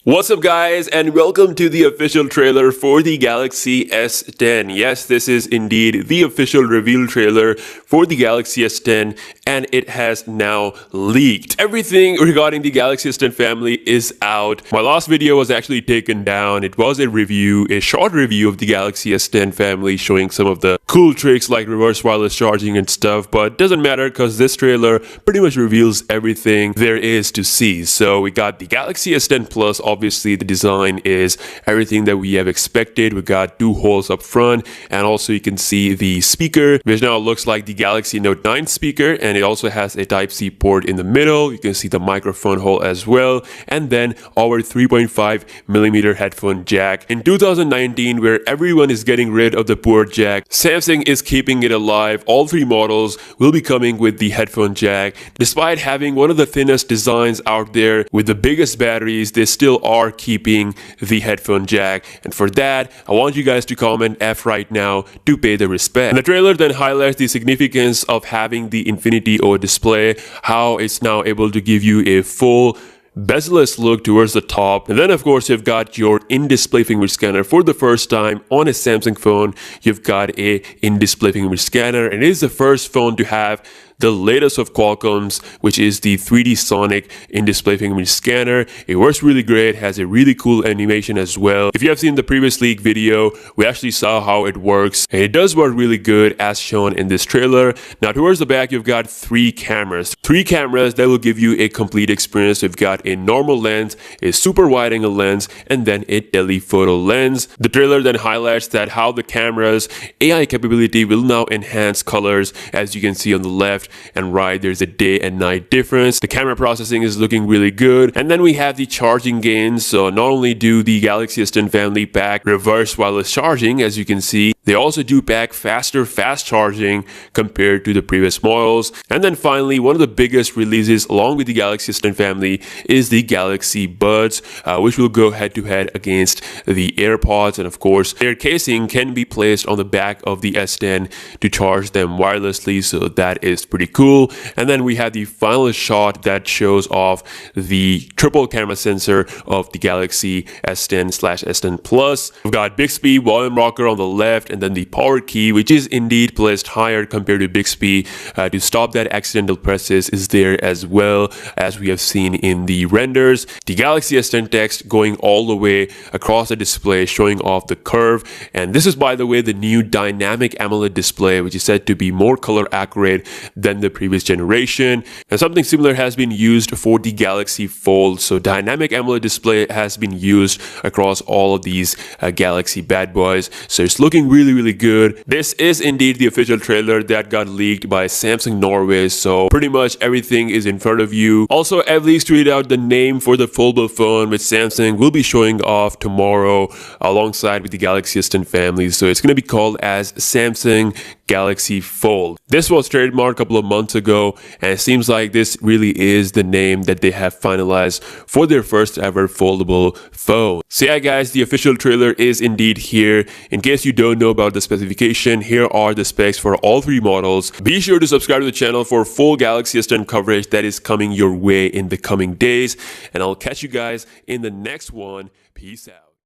What's up guys, and welcome to the official trailer for the Galaxy S10. Yes, this is indeed the official reveal trailer for the Galaxy S10, and it has now leaked. Everything regarding the Galaxy S10 family is out. My last video was actually taken down. It was a short review of the Galaxy S10 family, showing some of the cool tricks like reverse wireless charging and stuff, but doesn't matter because this trailer pretty much reveals everything there is to see. So we got the Galaxy S10 Plus. Obviously, the design is everything that we have expected. We got two holes up front, and also you can see the speaker, which now looks like the Galaxy Note 9 speaker, and it also has a Type-C port in the middle. You can see the microphone hole as well, and then our 3.5mm headphone jack. In 2019, where everyone is getting rid of the port jack, Samsung is keeping it alive. All three models will be coming with the headphone jack. Despite having one of the thinnest designs out there with the biggest batteries, they still are keeping the headphone jack, and for that I want you guys to comment F right now to pay the respect. And the trailer then highlights the significance of having the Infinity O display, how it's now able to give you a full bezel-less look towards the top, and then of course you've got your in-display finger scanner. For the first time on a Samsung phone, you've got a in-display finger scanner, and it is the first phone to have the latest of Qualcomm's, which is the 3D Sonic in-display fingerprint scanner. It works really great, has a really cool animation as well. If you have seen the previous leak video, we actually saw how it works, and it does work really good as shown in this trailer. Now towards the back, you've got three cameras that will give you a complete experience. You've got a normal lens, a super wide angle lens, and then a telephoto lens. The trailer then highlights that how the camera's AI capability will now enhance colors. As you can see on the left and right, there's a day and night difference. The camera processing is looking really good, and then we have the charging gains. So not only do the Galaxy S10 family pack reverse wireless charging, as you can see, they also do pack faster fast charging compared to the previous models. And then finally, one of the biggest releases along with the Galaxy S10 family is the Galaxy Buds, which will go head to head against the AirPods, and of course their casing can be placed on the back of the S10 to charge them wirelessly, so that is pretty cool. And then we have the final shot that shows off the triple camera sensor of the Galaxy S10/S10 Plus. We've got Bixby volume rocker on the left, and then the power key, which is indeed placed higher compared to Bixby to stop that accidental presses, is there as well, as we have seen in the renders. The Galaxy S10 text going all the way across the display, showing off the curve. And this is, by the way, the new dynamic AMOLED display, which is said to be more color accurate than the previous generation. And something similar has been used for the Galaxy Fold. So dynamic AMOLED display has been used across all of these Galaxy bad boys. So it's looking really good. This is indeed the official trailer that got leaked by Samsung Norway. So pretty much everything is in front of you. Also, I've leaked tweeted out the name for the foldable phone, which Samsung will be showing off tomorrow alongside with the Galaxy S10 family. So it's going to be called as Samsung Galaxy Fold. This was trademarked a couple of months ago, and it seems like this really is the name that they have finalized for their first ever foldable phone. So yeah guys, the official trailer is indeed here. In case you don't know about the specification, here are the specs for all three models. Be sure to subscribe to the channel for full Galaxy S10 coverage that is coming your way in the coming days, and I'll catch you guys in the next one. Peace out.